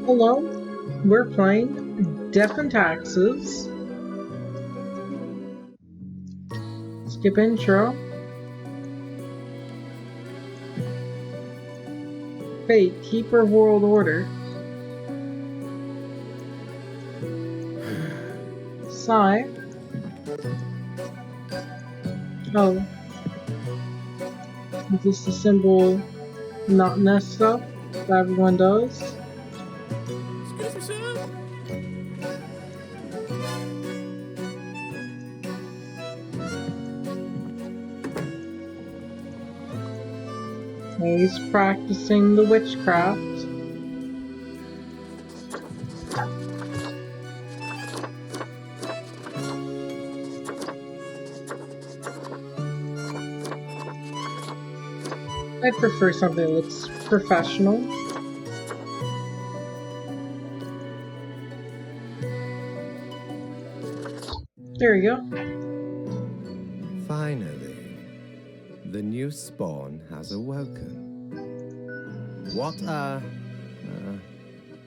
Hello, we're playing Death and Taxes. Skip intro. Fate, Keeper of World Order. Sigh. Oh. Is this the symbol not messed up that everyone does? Excuse me, sir. He's practicing the witchcraft. I prefer something that looks professional. There you go. Finally, the new spawn has awoken. What a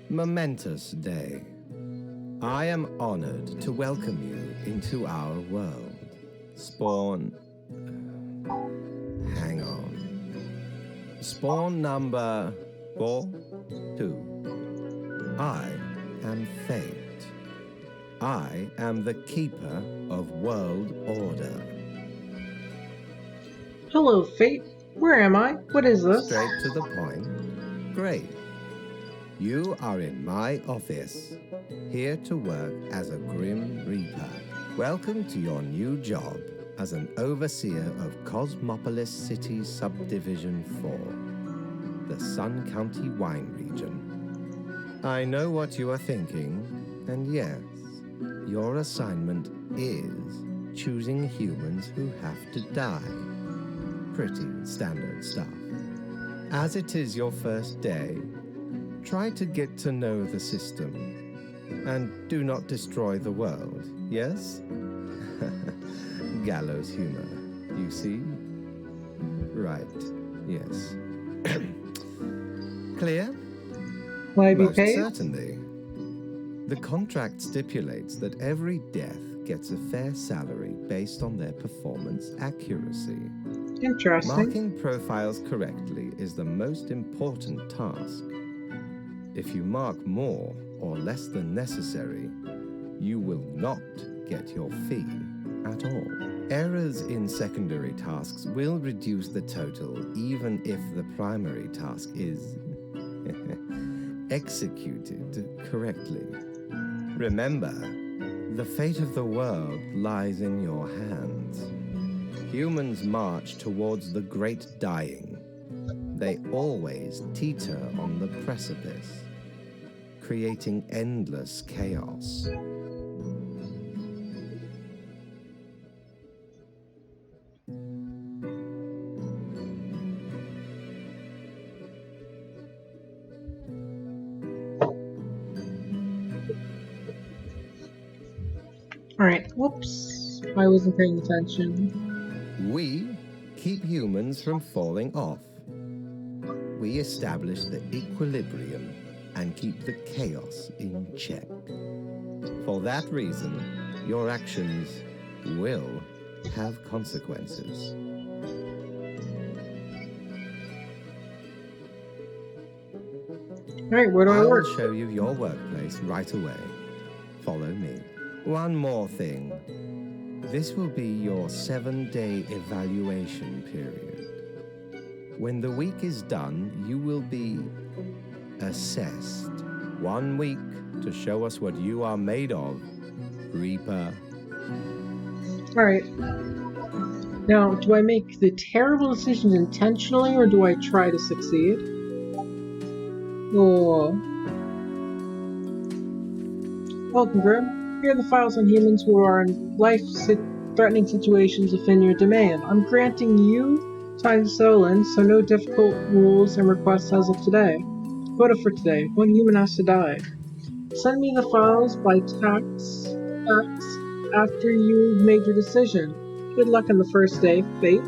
momentous day. I am honored to welcome you into our world. Spawn. Hang on. Spawn number 4-2. I am Fate. I am the keeper of world order. Hello, Fate. Where am I? What is this? Straight to the point. Great. You are in my office, here to work as a Grim Reaper. Welcome to your new job as an overseer of Cosmopolis City Subdivision 4, the Sun County Wine Region. I know what you are thinking, and yes, your assignment is choosing humans who have to die. Pretty standard stuff. As it is your first day, try to get to know the system and do not destroy the world, yes? Gallows humor, you see? Right, yes. Clear? Will I be Most paid? certainly. The contract stipulates that every death gets a fair salary based on their performance accuracy. Interesting. Marking profiles correctly is the most important task. If you mark more or less than necessary, you will not get your fee at all. Errors in secondary tasks will reduce the total even if the primary task is executed correctly. Remember, the fate of the world lies in your hands. Humans march towards the great dying. They always teeter on the precipice, creating endless chaos. Alright, whoops. I wasn't paying attention. We keep humans from falling off. We establish the equilibrium and keep the chaos in check. For that reason, your actions will have consequences. Alright, where do I I work? will show you your workplace right away. Follow me. One more thing. This will be your 7-day evaluation period. When the week is done, you will be assessed. 1 week to show us what you are made of, Reaper. Alright. Now, do I make the terrible decisions intentionally or do I try to succeed? Oh. Welcome, Grim. Here are the files on humans who are in life-threatening situations within your domain. I'm granting you time to settle in, so no difficult rules and requests as of today. Quota for today. 1 human has to die. Send me the files by tax after you've made your decision. Good luck on the first day, Fate.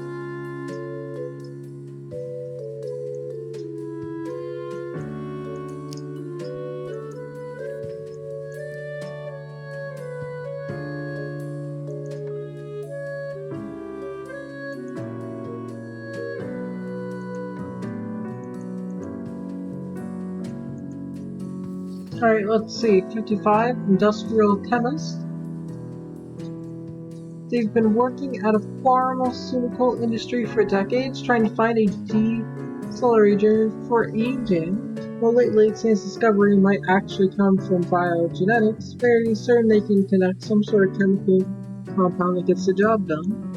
Alright, let's see. 55, industrial chemist. They've been working at a pharmaceutical industry for decades, trying to find a decelerator for aging. Well, lately it seems discovery might actually come from biogenetics. Fairly certain they can connect some sort of chemical compound that gets the job done.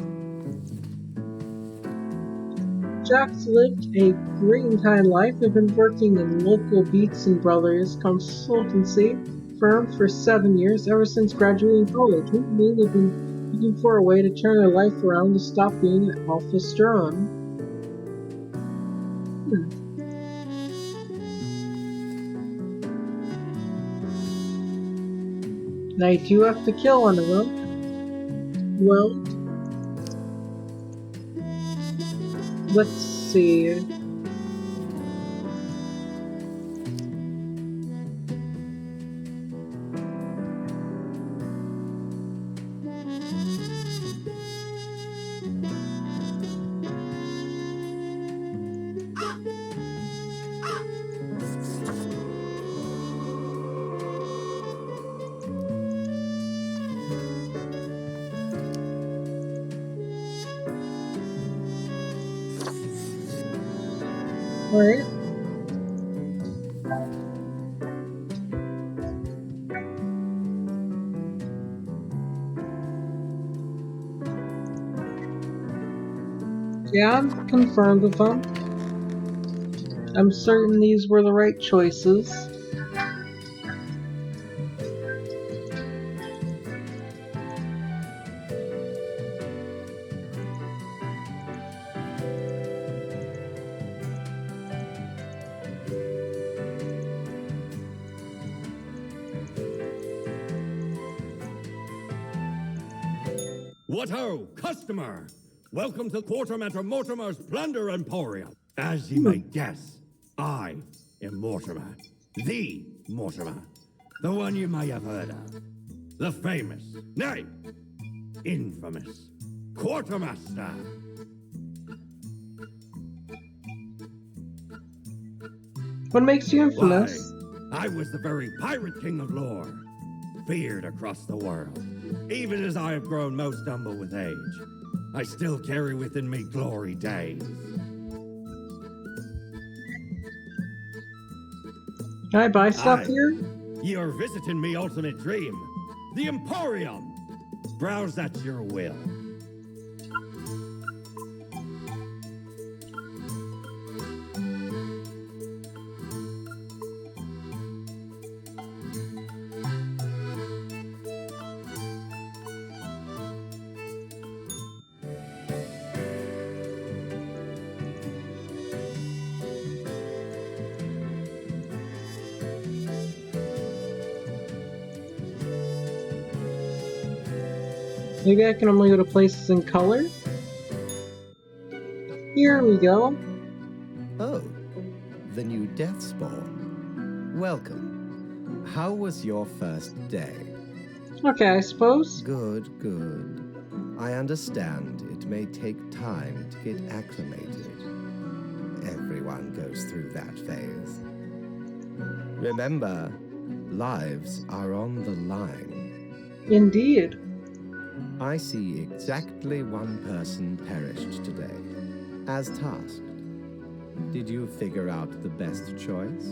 Jack's lived a great and kind life. They've been working in local Beats and Brothers consultancy firm for 7 years, ever since graduating college. They've been looking for a way to turn their life around to stop being an office drone. Now you do have to kill one of them. Well, let's see. Alright. Yeah, I'm confirmed with them. I'm certain these were the right choices. What ho, customer! Welcome to Quartermaster Mortimer's Plunder Emporium. As ye may guess, I am Mortimer. The Mortimer. The one you may have heard of. The famous, nay, infamous Quartermaster. What makes you infamous? Why, I was the very pirate king of lore, feared across the world. Even as I have grown most humble with age, I still carry within me glory days. Can I buy stuff here? Ye are visiting me ultimate dream, the Emporium. Browse at your will. Maybe I can only go to places in color? Here we go. Oh, the new Deathspawn. Welcome. How was your first day? Okay, I suppose. Good, good. I understand it may take time to get acclimated. Everyone goes through that phase. Remember, lives are on the line. Indeed. I see exactly one person perished today, as tasked. Did you figure out the best choice?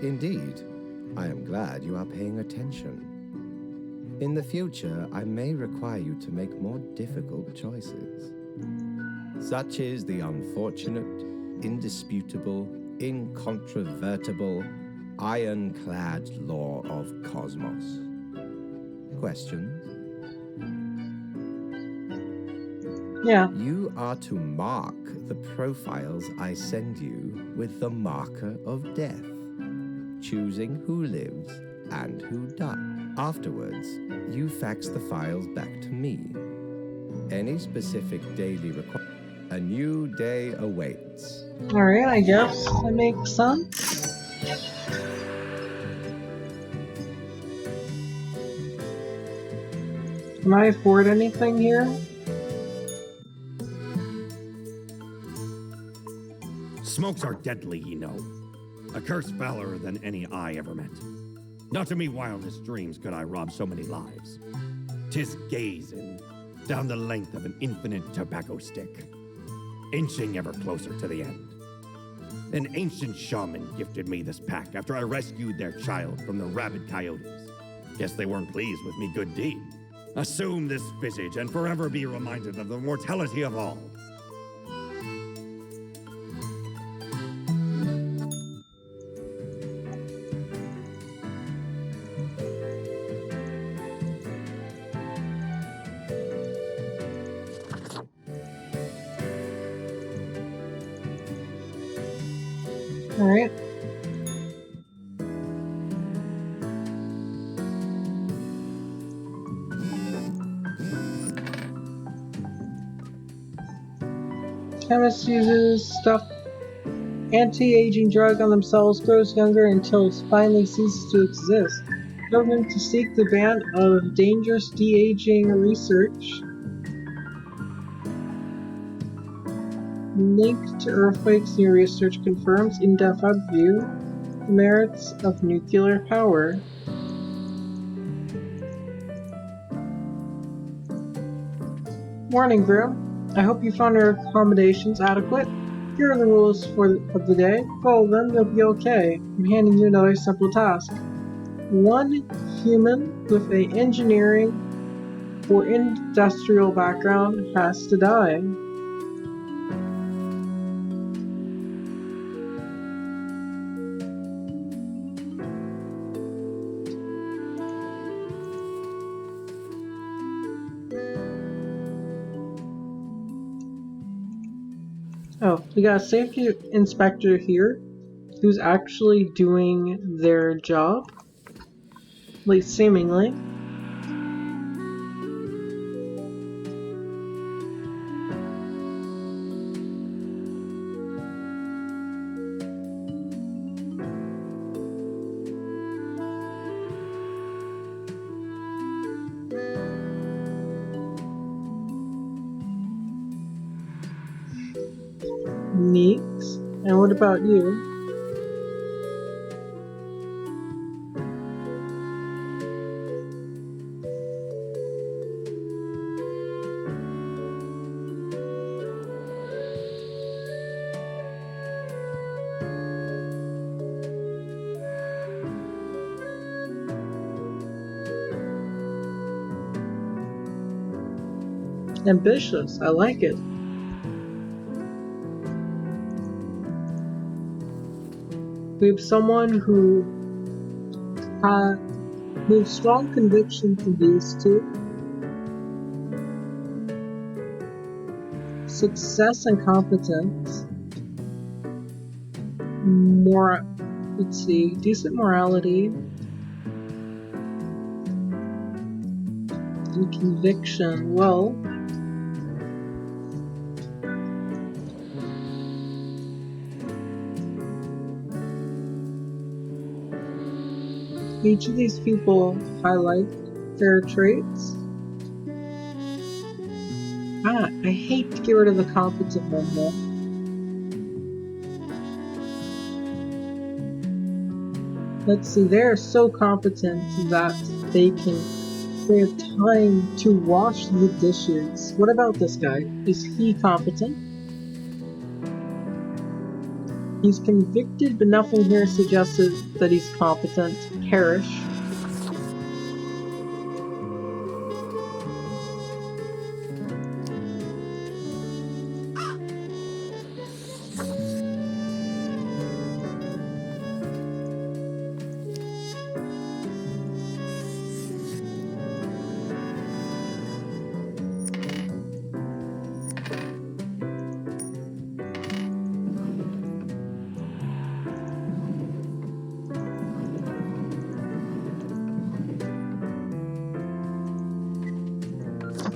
Indeed, I am glad you are paying attention. In the future, I may require you to make more difficult choices. Such is the unfortunate, indisputable, incontrovertible, ironclad law of Cosmos. Questions? Yeah. You are to mark the profiles I send you with the marker of death, choosing who lives and who dies. Afterwards, you fax the files back to me. Any specific daily requirement, a new day awaits. Alright, I guess that makes sense. Can I afford anything here? Smokes are deadly, you know. A curse fouler than any I ever met. Not in me wildest dreams could I rob so many lives. 'Tis gazing down the length of an infinite tobacco stick, inching ever closer to the end. An ancient shaman gifted me this pack after I rescued their child from the rabid coyotes. Guess they weren't pleased with me good deed. Assume this visage and forever be reminded of the mortality of all. Alright. Chemist uses stuff anti-aging drug on themselves, grows younger until it finally ceases to exist. Government to seek the ban of dangerous de-aging research. Link to earthquakes near research confirms in-depth overview the merits of nuclear power. Morning, Groom. I hope you found your accommodations adequate. Here are the rules of the day. Follow them, you'll be okay. I'm handing you another simple task. One human with an engineering or industrial background has to die. Oh, we got a safety inspector here who's actually doing their job, at least seemingly. Neat. And what about you? Ambitious, I like it. We have someone who has strong conviction for these two. Success and competence. Let's see, decent morality. And conviction. Well, each of these people highlight their traits. I hate to get rid of the competent one though. Let's see, they're so competent that they have time to wash the dishes. What about this guy? Is he competent? He's convicted, but nothing here suggests that he's competent. Perish.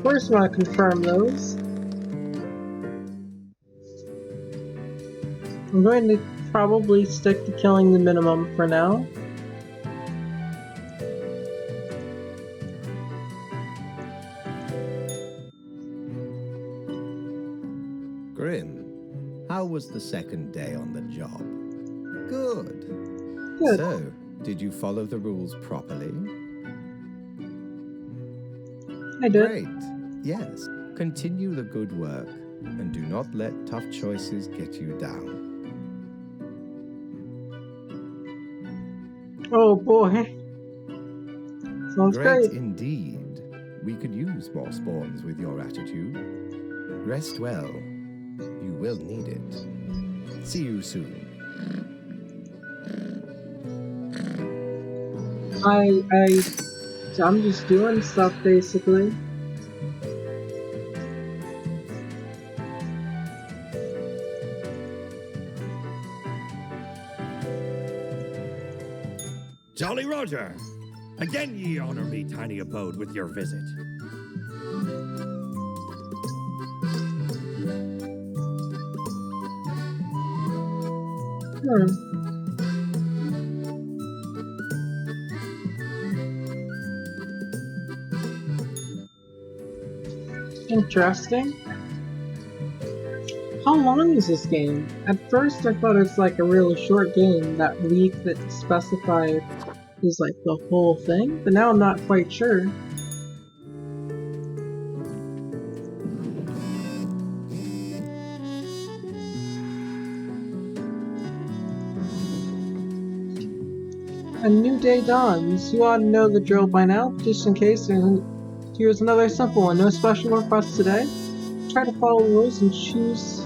First, I want to confirm those. I'm going to probably stick to killing the minimum for now. Grim, how was the second day on the job? Good. Good. So, did you follow the rules properly? I did. Great. Yes. Continue the good work and do not let tough choices get you down. Oh boy. Sounds great. Indeed. We could use more spawns with your attitude. Rest well. You will need it. See you soon. I'm just doing stuff basically. Jolly Roger! Again ye honor me, tiny abode, with your visit. Interesting. How long is this game? At first I thought it was like a really short game. That week that specified is like the whole thing, but now I'm not quite sure. A new day dawns. You ought to know the drill by now, just in case. Here's another simple one. No special requests today. Try to follow the rules and choose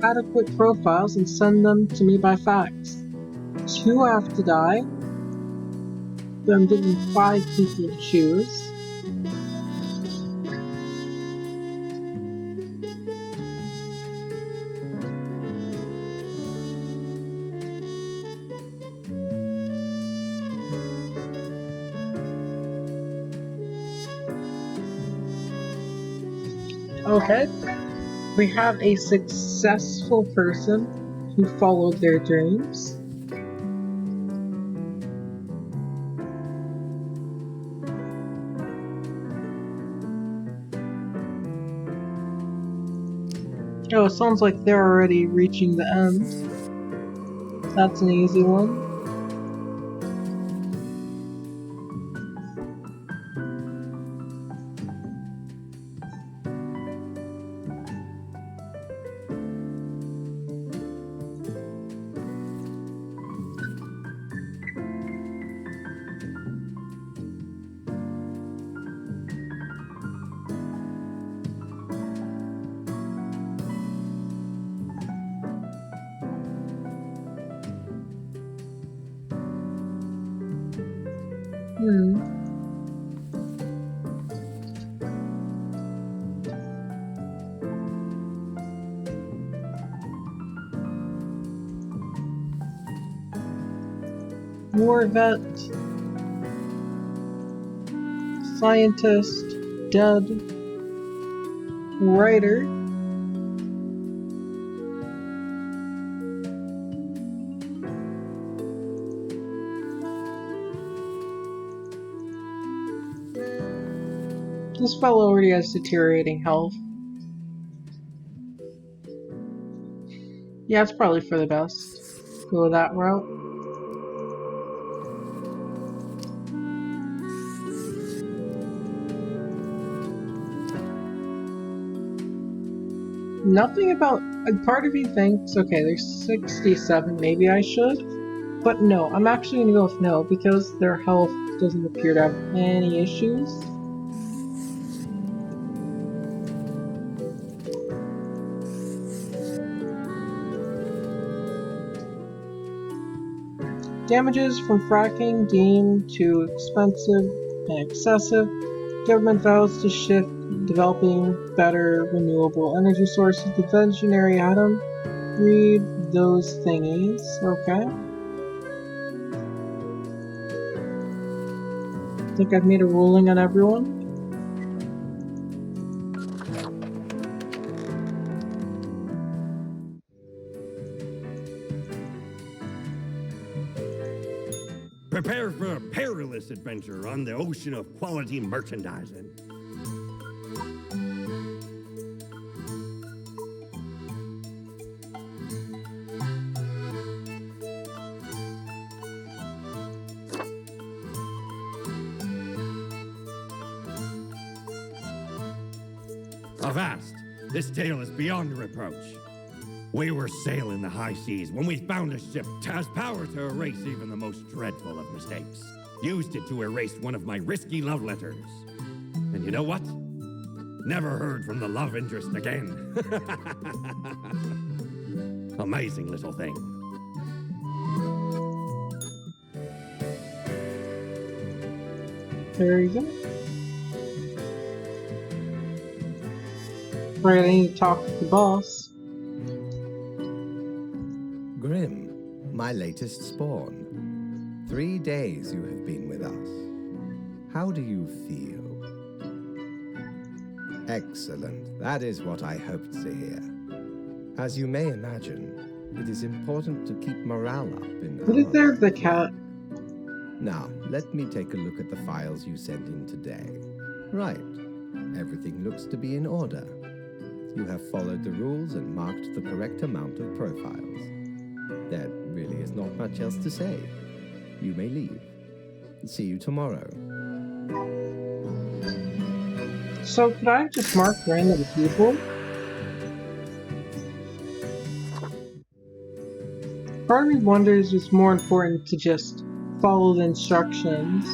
adequate profiles and send them to me by fax. 2 have to die. So I'm giving 5 people to choose. Okay. We have a successful person who followed their dreams. Oh, it sounds like they're already reaching the end. That's an easy one. War vet, scientist, dead, writer. This fellow already has deteriorating health. Yeah, it's probably for the best. Go that route. Nothing about... part of me thinks, okay, there's 67, maybe I should. But no, I'm actually gonna go with no, because their health doesn't appear to have any issues. Damages from fracking deemed too expensive and excessive. Government vows to shift developing better renewable energy sources. The visionary atom. Read those thingies. Okay. I think I've made a ruling on everyone. Prepare for a perilous adventure on the ocean of quality merchandising. Avast! This tale is beyond reproach. We were sailing the high seas when we found a ship that has power to erase even the most dreadful of mistakes. Used it to erase one of my risky love letters. And you know what? Never heard from the love interest again. Amazing little thing. There you go. Right, I need to talk with the boss. Grim, my latest spawn. 3 days you have been with us. How do you feel? Excellent. That is what I hoped to hear. As you may imagine, it is important to keep morale up in What is there of the cat? Now, let me take a look at the files you sent in today. Right. Everything looks to be in order. You have followed the rules and marked the correct amount of profiles. There really is not much else to say. You may leave. See you tomorrow. So could I just mark random people? Part of me wonders if it's more important to just follow the instructions.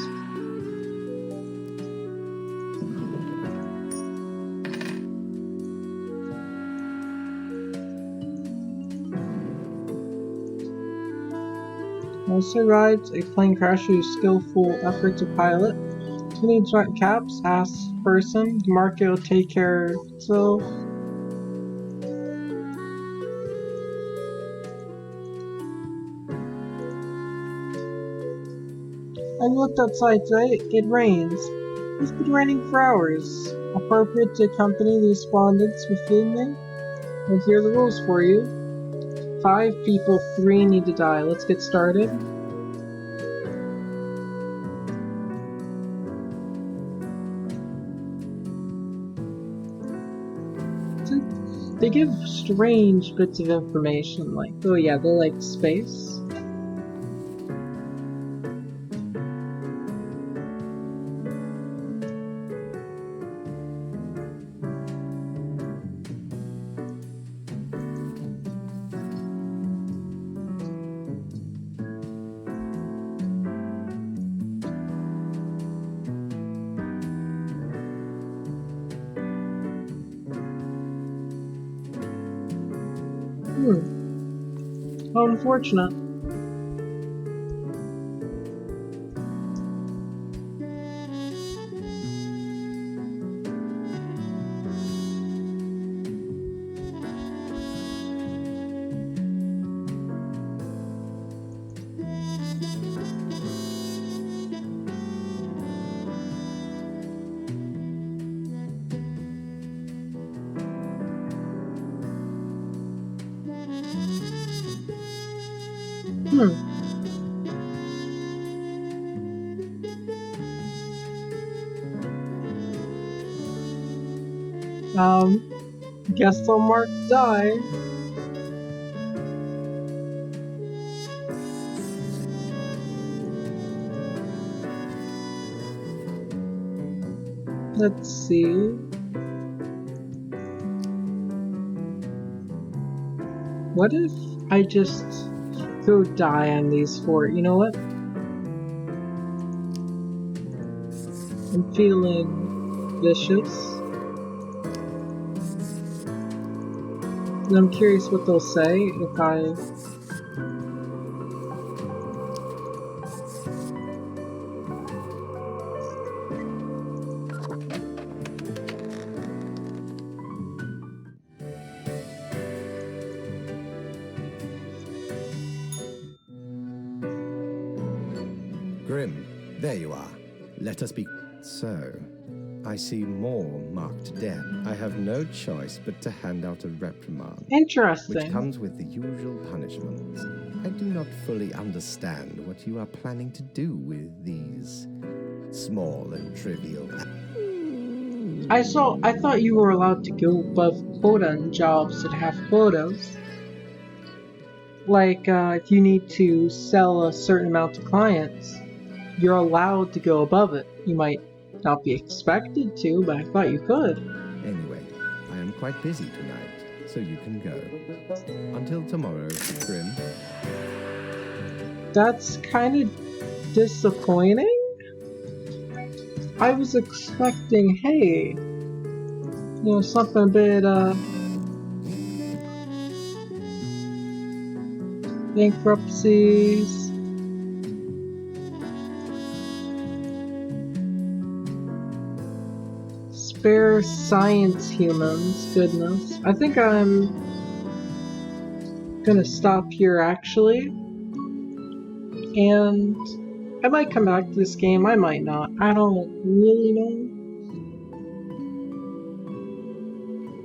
Also rides a plane crasher whose skillful effort to pilot. Cleaning caps, ask person, the market will take care of itself. I looked outside today, it rains. It's been raining for hours. Appropriate to accompany the respondents with evening. And here are the rules for you. 5 people, 3 need to die. Let's get started. They give strange bits of information, like, oh yeah, they like space. How unfortunate. Guess I'll mark die. Let's see. What if I just go die on these 4? You know what? I'm feeling vicious. And I'm curious what they'll say if I... Grim, there you are. Let us be... So, I see more marked dead. I have no choice but to hand out a reprimand. Interesting. Which comes with the usual punishments. I do not fully understand what you are planning to do with these small and trivial... I thought you were allowed to go above quota in jobs that have quotas. Like, if you need to sell a certain amount to clients, you're allowed to go above it. You might not be expected to, but I thought you could. Anyway, I quite busy tonight, so you can go. Until tomorrow, Grim. That's kind of disappointing. I was expecting, hey, something a bit, bankruptcies. Spare science humans, goodness. I think I'm gonna stop here actually. And I might come back to this game, I might not. I don't really know.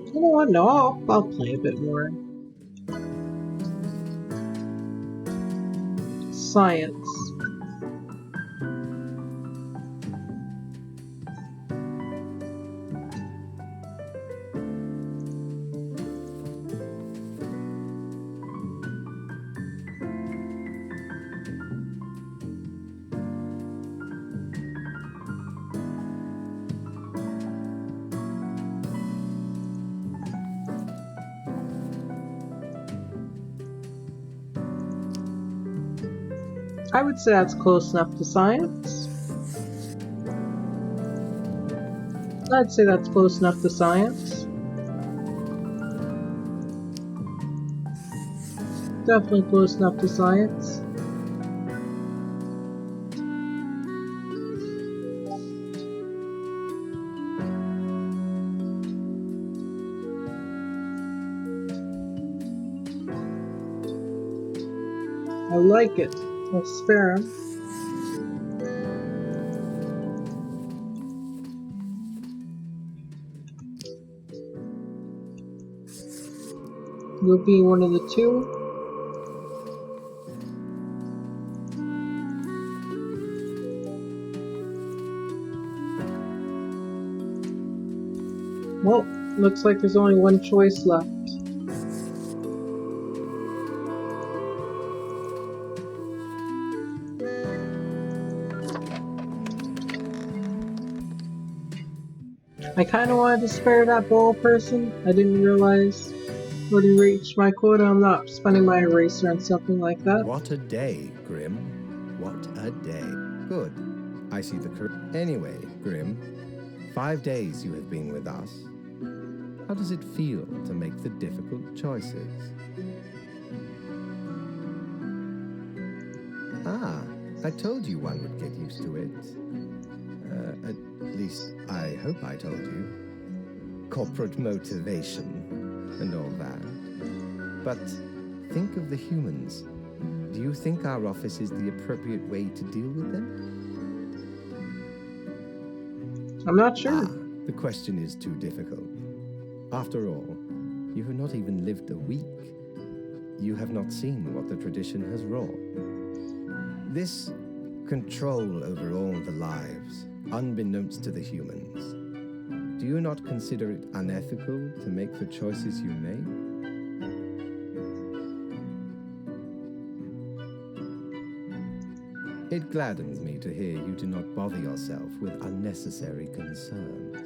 You know what? No, I'll play a bit more. Science. I would say that's close enough to science. I'd say that's close enough to science. Definitely close enough to science. I like it. I'll spare him. You'll be one of the two. Well, looks like there's only one choice left. I kinda wanted to spare that ball person. I didn't realize I already reached my quota. I'm not spending my eraser on something like that. What a day, Grim. What a day. Good. I see the Anyway, Grim, 5 days you have been with us. How does it feel to make the difficult choices? Ah, I told you one would get used to it. At least, I hope I told you. Corporate motivation and all that. But think of the humans. Do you think our office is the appropriate way to deal with them? I'm not sure. The question is too difficult. After all, you have not even lived a week. You have not seen what the tradition has wrought. This control over all the lives, unbeknownst to the humans. Do you not consider it unethical to make the choices you make? It gladdens me to hear you do not bother yourself with unnecessary concerns.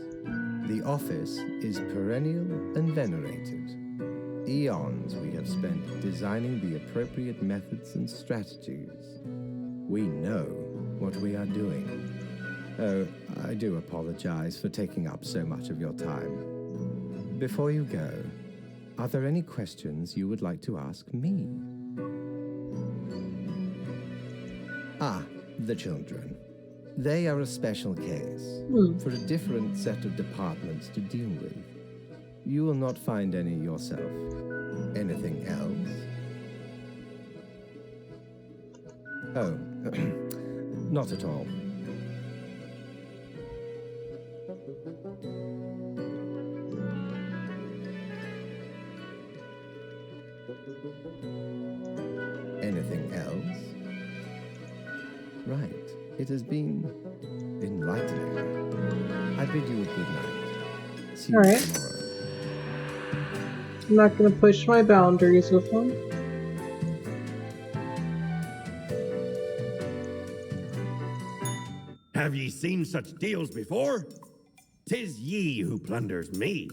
The office is perennial and venerated. Eons we have spent designing the appropriate methods and strategies. We know what we are doing. Oh, I do apologize for taking up so much of your time. Before you go, are there any questions you would like to ask me? Ah, the children. They are a special case, for a different set of departments to deal with. You will not find any yourself. Anything else? Oh, not at all. Anything else? Right. It has been enlightening. I bid you a good night. See you tomorrow. I'm not gonna push my boundaries with him. Have ye seen such deals before? 'Tis ye who plunders me.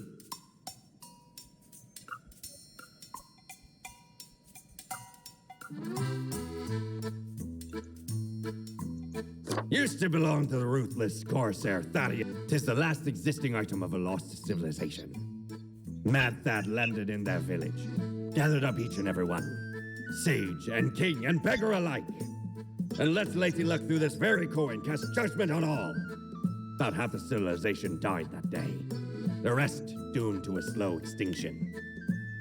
Used to belong to the ruthless Corsair Thaddeus. 'Tis the last existing item of a lost civilization. Mad Thad landed in their village, gathered up each and every one, sage and king and beggar alike, and let Lady Luck through this very coin cast judgment on all. About half the civilization died that day, the rest doomed to a slow extinction.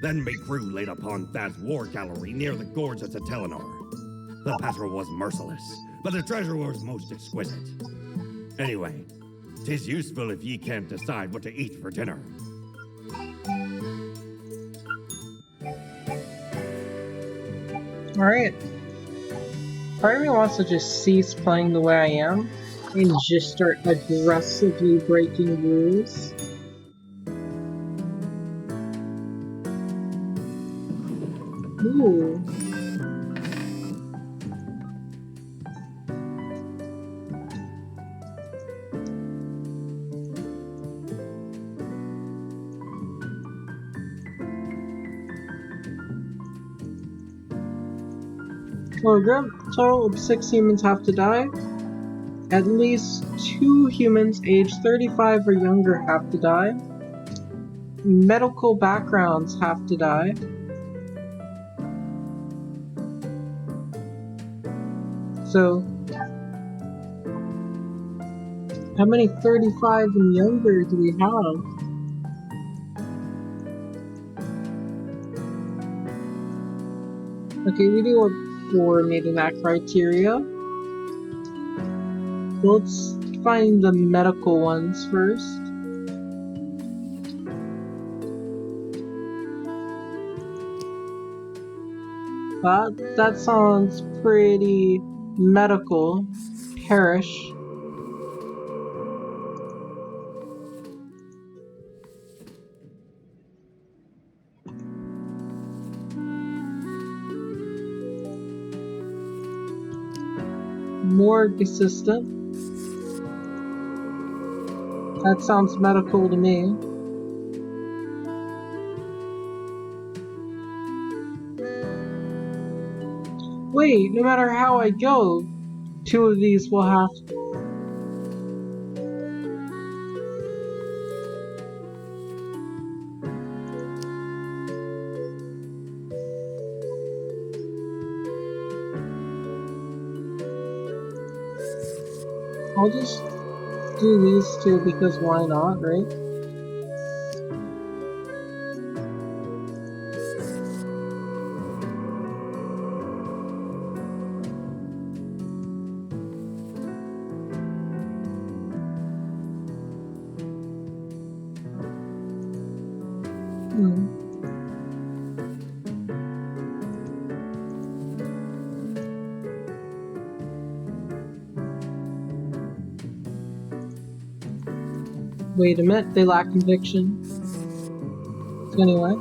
Then my crew laid upon Thad's war gallery near the gorge of Telenor. The battle was merciless, but the treasure was most exquisite. Anyway, 'tis useful if ye can't decide what to eat for dinner. Alright. Part of me wants to just cease playing the way I am and just start aggressively breaking rules. Ooh. For a group total of 6 humans have to die. At least 2 humans aged 35 or younger have to die. Medical backgrounds have to die. So, how many 35 and younger do we have? Okay, we do have 4 meeting that criteria. Let's find the medical ones first. That sounds pretty medical. Perish. Morgue assistant. That sounds medical to me. Wait, no matter how I go, 2 of these will have to. I'll just do these 2 because why not, right? Wait a minute, they lack conviction. Anyway.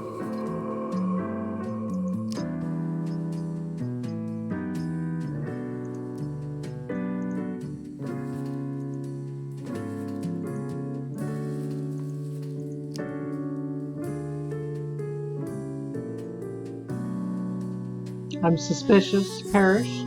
I'm suspicious. Perish.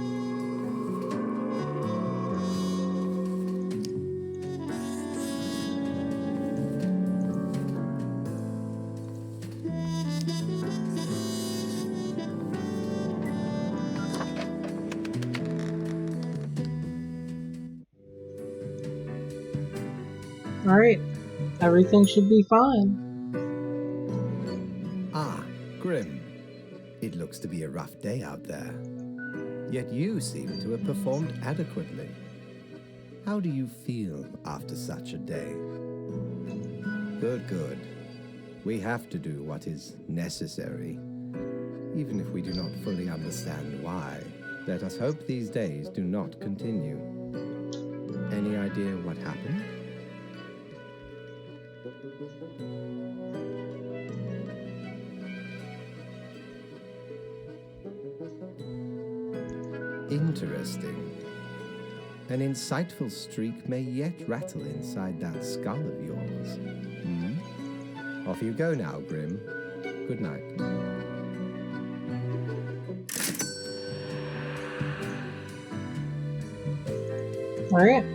Alright, everything should be fine. Ah, Grim. It looks to be a rough day out there. Yet you seem to have performed adequately. How do you feel after such a day? Good, good. We have to do what is necessary, even if we do not fully understand why. Let us hope these days do not continue. Any idea what happened? Interesting. An insightful streak may yet rattle inside that skull of yours. Off you go now, Grim. Good night. Alright.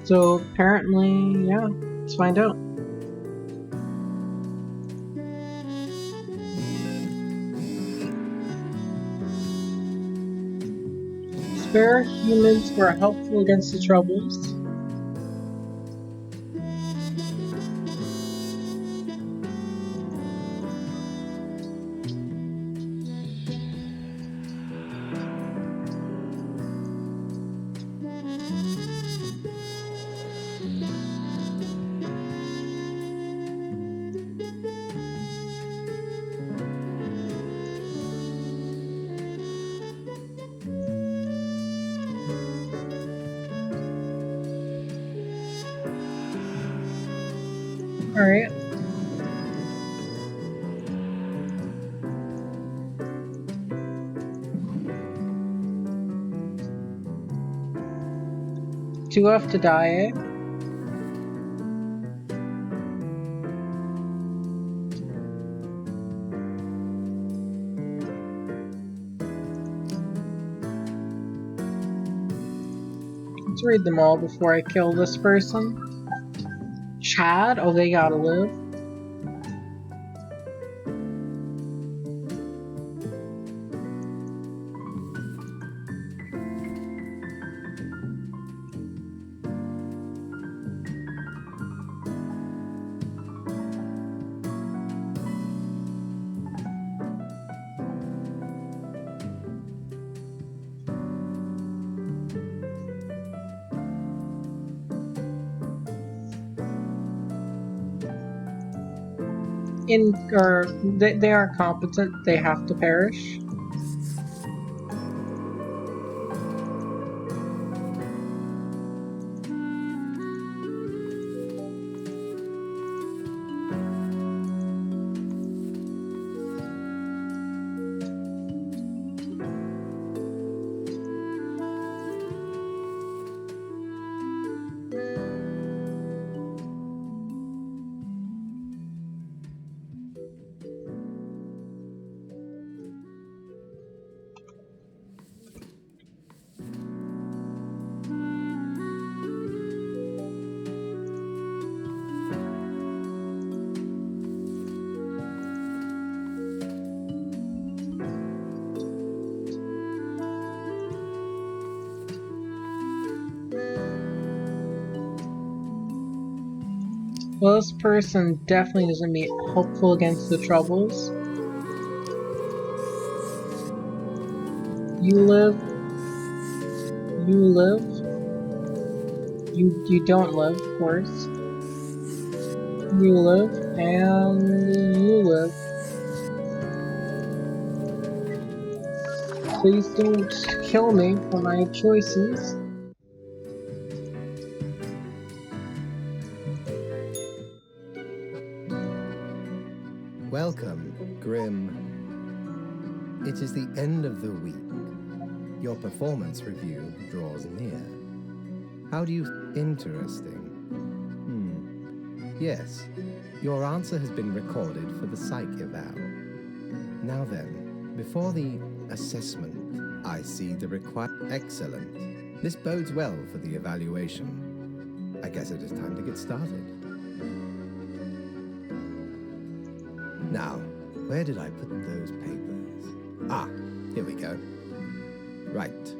So apparently, yeah, let's find out. Spare humans who are helpful against the troubles. Alright. Two have to die, eh? Let's read them all before I kill this person. Chad? Oh, they gotta live. They are competent, they have to perish. Well, this person definitely doesn't meet hopeful against the troubles. You live. You live. You don't live, of course. You live, and you live. Please don't kill me for my choices. Welcome, Grim. It is the end of the week. Your performance review draws near. How do you... Interesting. Yes, your answer has been recorded for the psych eval. Now then, before the assessment, I see the required... Excellent. This bodes well for the evaluation. I guess it is time to get started. Now, where did I put those papers? Ah, here we go. Right.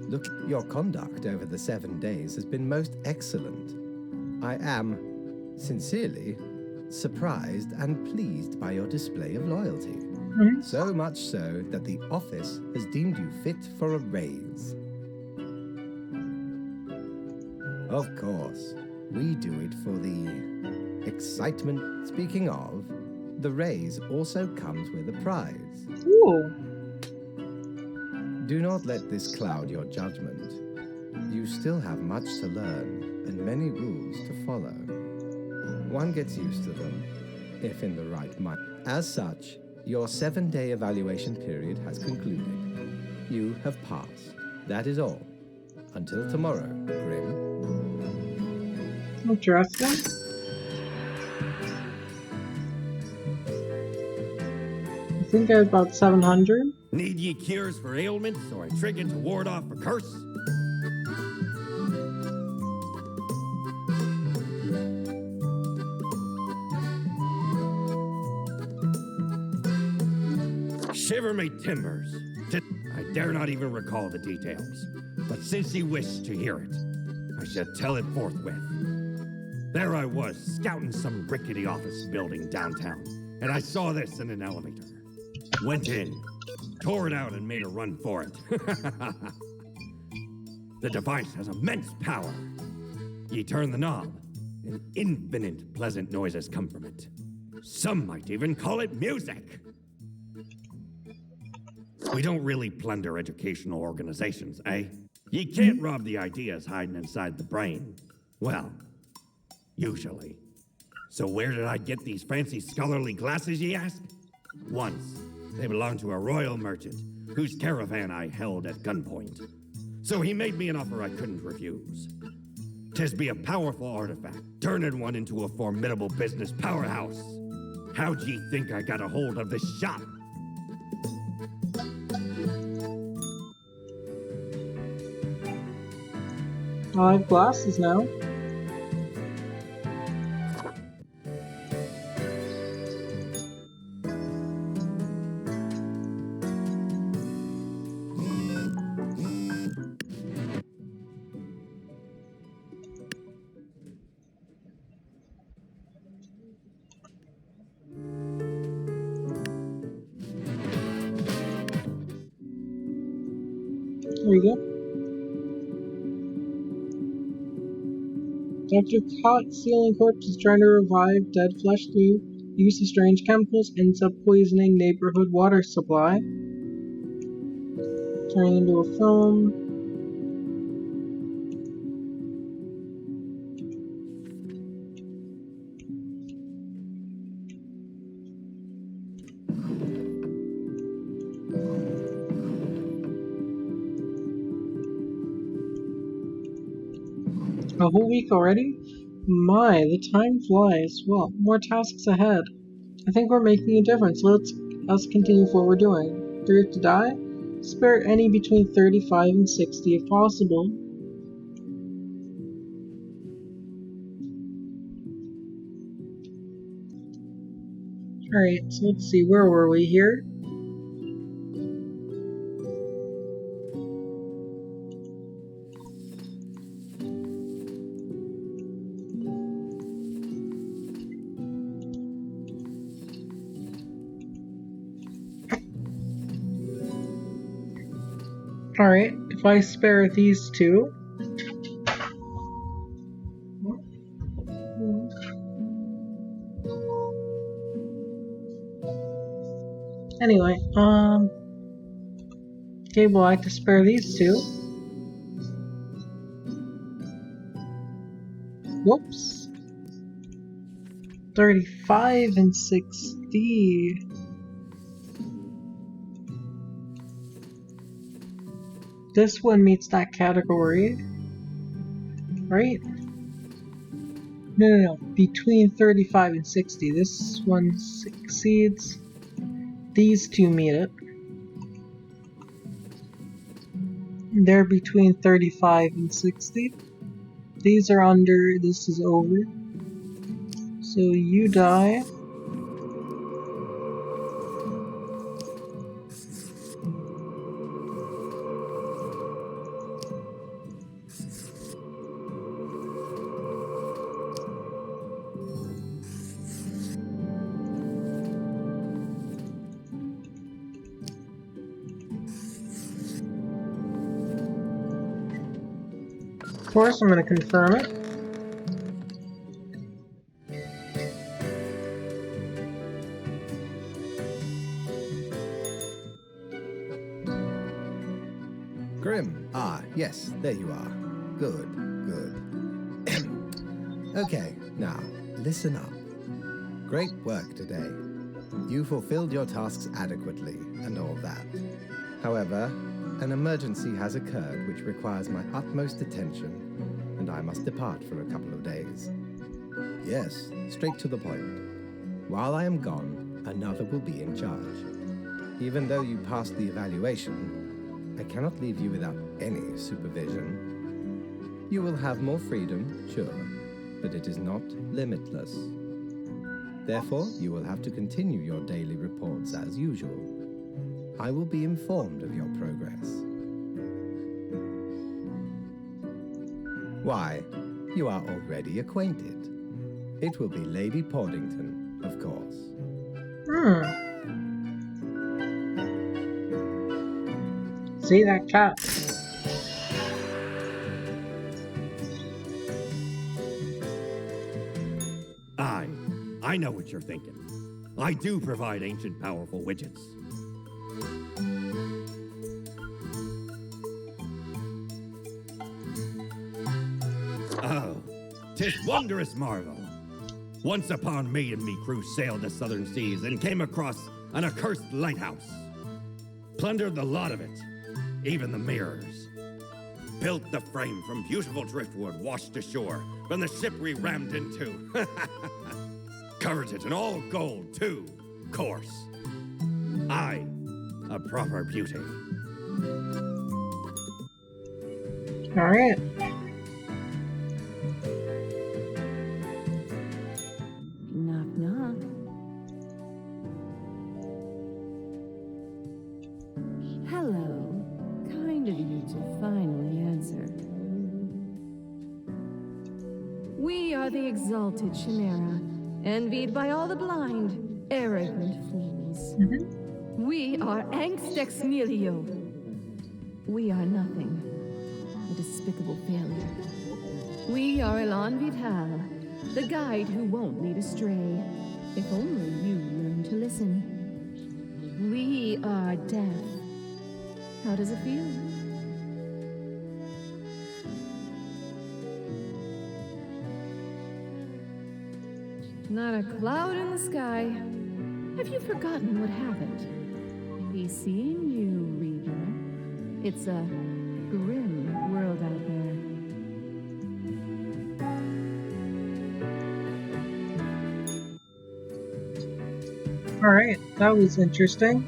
Look, your conduct over the 7 days has been most excellent. I am, sincerely, surprised and pleased by your display of loyalty. So much so that the office has deemed you fit for a raise. Of course, we do it for the excitement. Speaking of, the raise also comes with a prize. Ooh. Do not let this cloud your judgment. You still have much to learn and many rules to follow. One gets used to them, if in the right mind. As such, your 7-day evaluation period has concluded. You have passed. That is all. Until tomorrow, Grim. Interesting. I think I have about 700. Need ye cures for ailments or a trinket to ward off a curse? Shiver me timbers. I dare not even recall the details, but since ye wish to hear it, I shall tell it forthwith. There I was, scouting some rickety office building downtown, and I saw this in an elevator. Went in, tore it out, and made a run for it. The device has immense power. Ye turn the knob, and infinite pleasant noises come from it. Some might even call it music. We don't really plunder educational organizations, eh? You can't rob the ideas hiding inside the brain. Well, usually. So where did I get these fancy scholarly glasses, ye ask? Once, they belonged to a royal merchant, whose caravan I held at gunpoint. So he made me an offer I couldn't refuse. 'Tis be a powerful artifact, turning one into a formidable business powerhouse. How'd ye think I got a hold of this shop? I have glasses now. There you go. Dr. Caught Sealing Corpse is trying to revive dead flesh through use of strange chemicals, ends up poisoning neighborhood water supply. Turning into a foam. A whole week already? My, the time flies. Well, more tasks ahead. I think we're making a difference. Let's continue with what we're doing. Fear to die? Spare any between 35 and 60 if possible. Alright, so let's see, where were we here? Alright, if I spare these two. Anyway, okay, well, I have to spare these two. Whoops. 35 and 60. This one meets that category, right? No. Between 35 and 60. This one succeeds. These two meet it. They're between 35 and 60. These are under. This is over. So you die. Of course, I'm going to confirm it. Grim. Ah, yes, there you are. Good. Okay, now, listen up. Great work today. You fulfilled your tasks adequately, and all that. However, an emergency has occurred which requires my utmost attention, and I must depart for a couple of days. Yes, straight to the point. While I am gone, another will be in charge. Even though you passed the evaluation, I cannot leave you without any supervision. You will have more freedom, sure, but it is not limitless. Therefore, you will have to continue your daily reports as usual. I will be informed of your progress. Why, you are already acquainted. It will be Lady Portington, of course. See that cat? I know what you're thinking. I do provide ancient powerful widgets. Oh, 'tis wondrous marvel. Once upon me and me crew sailed the southern seas and came across an accursed lighthouse. Plundered the lot of it, even the mirrors. Built the frame from beautiful driftwood washed ashore from the ship we rammed into. Covered it in all gold, too, course. Aye, a proper beauty. Alright. Knock, knock. Hello. Kind of you to finally answer. We are the Exalted Chimera, envied by all the blind, arrogant fools. We are Angst Ex Nihilo. We are nothing. A despicable failure. We are Elan Vital, the guide who won't lead astray. If only you learn to listen. We are deaf. How does it feel? Not a cloud in the sky. Have you forgotten what happened? Be seeing you, Reaper. It's a grim world out there. Alright, that was interesting.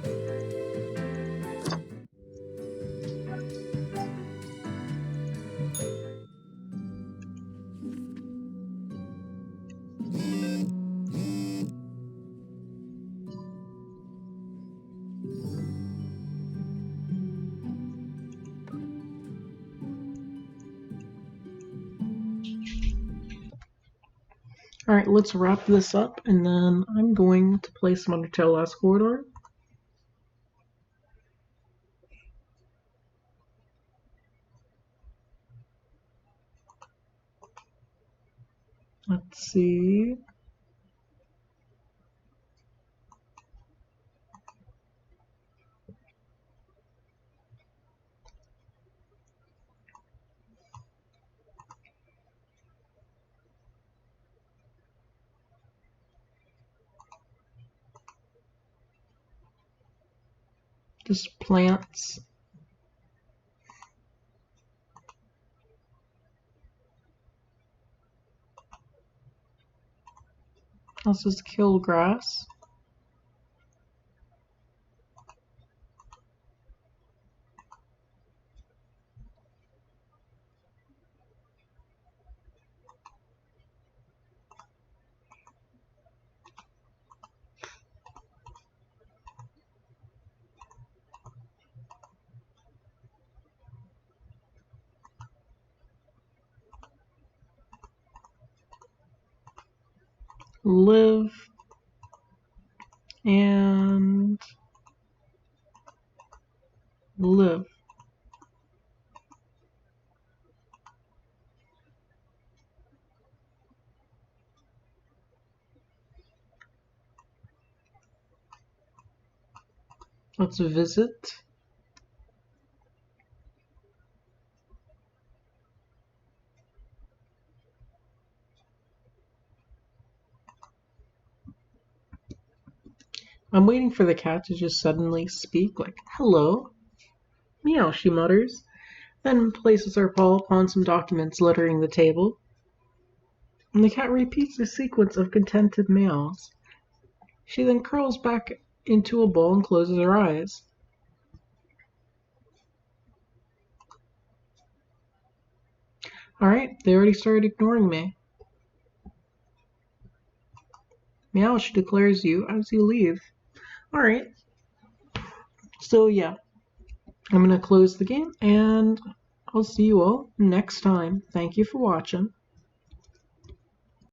Alright, let's wrap this up, and then I'm going to play some Undertale Last Corridor. Let's see. Just plants. This is kill grass. Live and live. Let's visit. I'm waiting for the cat to just suddenly speak, like, hello. Meow, she mutters, then places her paw upon some documents littering the table. And the cat repeats a sequence of contented meows. She then curls back into a bowl and closes her eyes. Alright, they already started ignoring me. Meow, she declares you as you leave. Alright. So yeah, I'm going to close the game and I'll see you all next time. Thank you for watching.